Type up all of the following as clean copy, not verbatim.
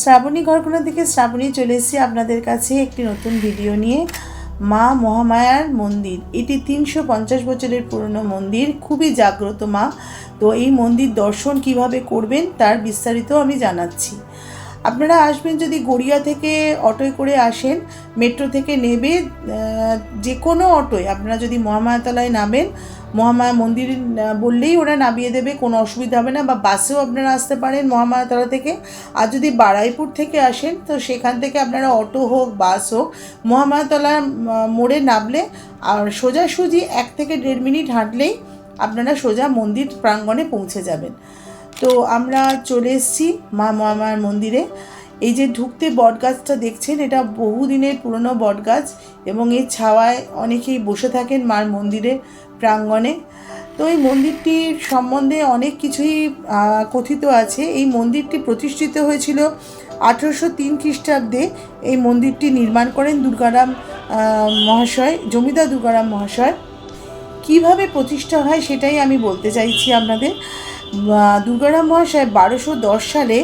শ্রাবণী ঘরকোনা থেকে শ্রাবণী চলে এসেছি আপনাদের কাছে একটি নতুন ভিডিও নিয়ে। মা মহামায়ার মন্দির, এটি 350 বছরের পুরনো মন্দির, খুবই জাগ্রত মা। তো এই মন্দির দর্শন কিভাবে করবেন তার বিস্তারিত আমি জানাচ্ছি। আপনারা আসবেন যদি গড়িয়া থেকে অটোয় করে আসেন, মেট্রো থেকে নেবে যে কোনো অটোয় আপনারা যদি মহামায়াতলায় নামেন, মহামায়া মন্দির বললেই ওরা নামিয়ে দেবে, কোনো অসুবিধা হবে না। বা বাসেও আপনারা আসতে পারেন মহামায়াতলা থেকে। আর যদি বারাইপুর থেকে আসেন তো সেখান থেকে আপনারা অটো হোক বাস হোক মহামায়াতলা মোড়ে নামলে আর সোজাসুজি 1 থেকে 1.5 মিনিট হাঁটলেই আপনারা সোজা মন্দির প্রাঙ্গণে পৌঁছে যাবেন। তো আমরা চলে এসেছি মা মহামায়ার মন্দিরে। এই যে ঢুকতে বটগাছটা দেখছেন, এটা বহুদিনের পুরনো বটগাছ এবং এই ছাওয়ায় অনেকেই বসে থাকেন মার মন্দিরে প্রাঙ্গণে। তো এই মন্দিরটির সম্বন্ধে অনেক কিছুই কথিত আছে। এই মন্দিরটি প্রতিষ্ঠিত হয়েছিল 1803 খ্রিস্টাব্দে। এই মন্দিরটি নির্মাণ করেন দুর্গারাম মহাশয়, জমিদার দুর্গারাম মহাশয়। কিভাবে প্রতিষ্ঠা হয় সেটাই আমি বলতে চাইছি আপনাদের। দুর্গারাম মহাশয় 1210 সালে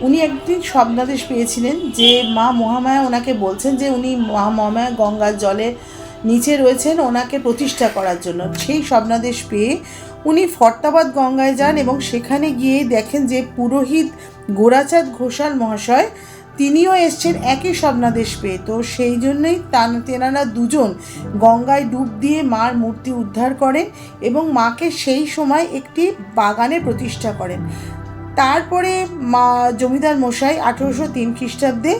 উনি একদিন স্বপ্নাদেশ পেয়েছিলেন যে মা মহামায়া ওনাকে বলছেন যে উনি মা মহামায়া গঙ্গার জলে নিচে রয়েছেন, ওনাকে প্রতিষ্ঠা করার জন্য। সেই স্বপ্নাদেশ পেয়ে উনি ফর্তাবাদ গঙ্গায় যান এবং সেখানে গিয়ে দেখেন যে পুরোহিত গোরাচাঁদ ঘোষাল মহাশয় তিনিও এসছেন একই স্বপ্নাদেশ পেয়ে। তো সেই জন্যই তেনারা দুজন গঙ্গায় ডুব দিয়ে মার মূর্তি উদ্ধার করেন এবং মাকে সেই সময় একটি বাগানে প্রতিষ্ঠা করেন। তারপরে মা জমিদার মশাই 1803 খ্রিস্টাব্দে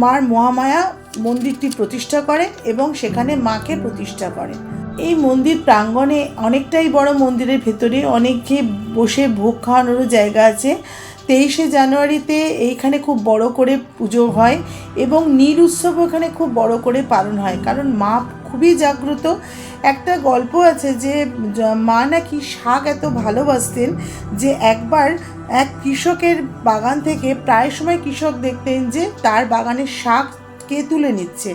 মার মহামায়া মন্দিরটি প্রতিষ্ঠা করেন এবং সেখানে মাকে প্রতিষ্ঠা করেন। এই মন্দির প্রাঙ্গণে অনেকটাই বড়, মন্দিরের ভেতরে অনেকে বসে ভোগ খাওয়ানোরও জায়গা আছে। 23শে জানুয়ারিতে এইখানে খুব বড় করে পুজো হয় এবং নীল উৎসব এখানে খুব বড় করে পালন হয়, কারণ মা খুবই জাগ্রত। একটা গল্প আছে যে মা নাকি শাক এত ভালোবাসতেন যে একবার এক কৃষকের বাগান থেকে প্রায় সময় কৃষক দেখতেন যে তার বাগানের শাক কে তুলে নিচ্ছে।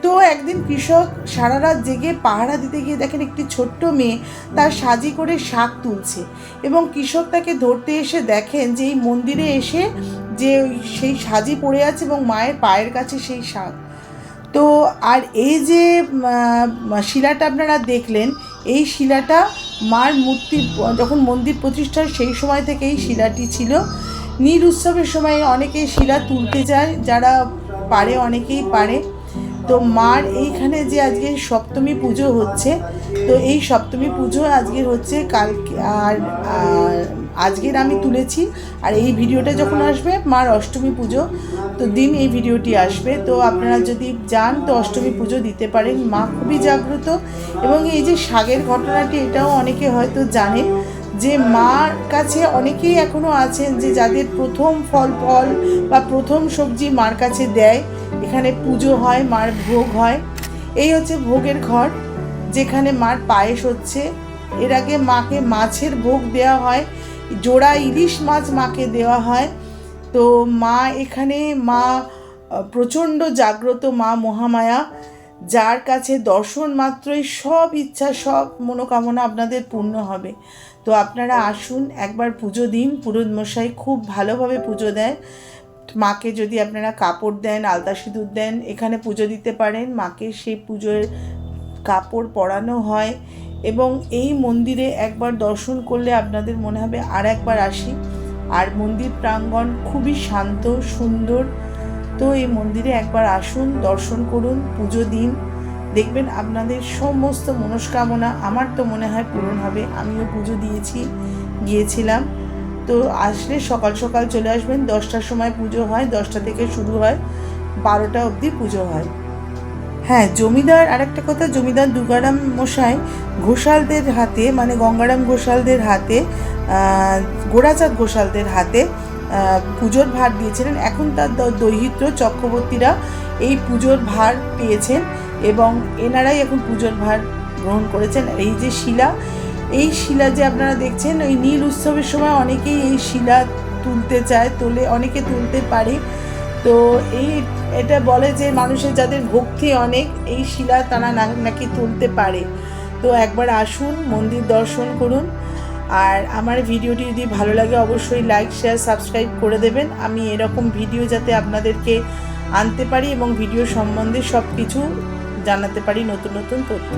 তো একদিন কৃষক সারা রাত জেগে পাহারা দিতে গিয়ে দেখেন একটি ছোট্ট মেয়ে তার সাজি করে শাক তুলছে এবং কৃষক তাকে ধরতে এসে দেখেন যে এই মন্দিরে এসে যে সেই সাজি পড়ে আছে এবং মায়ের পায়ের কাছে সেই শাক। তো আর এই যে শিলাটা আপনারা দেখলেন, এই শিলাটা মার মূর্তি যখন মন্দির প্রতিষ্ঠার সেই সময় থেকে এই শিলাটি ছিল। নীল উৎসবের সময় অনেকেই শিলা তুলতে যায়, যারা পারে অনেকেই পারে। তো মার এইখানে যে আজকে সপ্তমী পুজো হচ্ছে, তো এই সপ্তমী পুজো আজকের হচ্ছে কালকে, আর আজকের আমি তুলেছি। আর এই ভিডিওটা যখন আসবে মার অষ্টমী পুজো তো দিন এই ভিডিওটি আসবে। তো আপনারা যদি যান তো অষ্টমী পুজো দিতে পারেন। মা খুবই জাগ্রত। এবং এই যে শাকের ঘটনাটি, এটাও অনেকে হয়তো জানেন যে মার কাছে অনেকেই এখনও আছেন যে যাদের প্রথম ফল বা প্রথম সবজি মার কাছে দেয়। এখানে পুজো হয়, মার ভোগ হয়। এই হচ্ছে ভোগের ঘর, যেখানে মার পায়েস হচ্ছে। এর আগে মাকে মাছের ভোগ দেওয়া হয়, জোড়া ইলিশ মাছ মাকে দেওয়া হয়। তো মা এখানে মা প্রচণ্ড জাগ্রত মা মহামায়া, যার কাছে দর্শন মাত্রই সব ইচ্ছা সব মনোকামনা আপনাদের পূর্ণ হবে। তো আপনারা আসুন, একবার পুজো দিন। পুরোহিত মশাই খুব ভালোভাবে পুজো দেয়। মাকে যদি আপনারা কাপড় দেন, আলতা সিঁদুর দেন, এখানে পুজো দিতে পারেন। মাকে সেই পুজোর কাপড় পরানো হয় এবং এই মন্দিরে একবার দর্শন করলে আপনাদের মনে হবে আর একবার আসি। আর মন্দির প্রাঙ্গণ খুবই শান্ত সুন্দর। তো এই মন্দিরে একবার আসুন, দর্শন করুন, পুজো দিন, দেখবেন আপনাদের সমস্ত মনস্কামনা আমার তো মনে হয় পূরণ হবে। আমিও পুজো গিয়েছিলাম। তো আসলে সকাল সকাল চলে আসবেন। 10টার সময় পুজো হয়, 10টা থেকে শুরু হয়, 12টা অবধি পুজো হয়। হ্যাঁ, জমিদার আরেকটা কথা, জমিদার দুর্গারাম মশাই ঘোষালদের হাতে, মানে গঙ্গারাম ঘোষালদের হাতে, গোরাচাঁদ ঘোষালদের হাতে পুজোর ভার দিয়েছিলেন। এখন তার দৌহিত্র চক্রবর্তীরা এই পুজোর ভার পেয়েছেন এবং এনারাই এখন পুজোর ভার গ্রহণ করেছেন। এই যে শিলা, এই শিলা যে আপনারা দেখছেন, ওই নীল উৎসবের সময় অনেকেই এই শিলা তুলতে চায়, অনেকে তুলতে পারে। তো এটা বলে যে মানুষের যাদের ভক্তি অনেক, এই শিলা তারা নাকি তুলতে পারে। তো একবার আসুন, মন্দির দর্শন করুন। আর আমার ভিডিওটি যদি ভালো লাগে অবশ্যই লাইক শেয়ার সাবস্ক্রাইব করে দেবেন। আমি এরকম ভিডিও যাতে আপনাদেরকে আনতে পারি এবং ভিডিও সম্বন্ধে সব কিছু জানাতে পারি, নতুন নতুন তথ্য।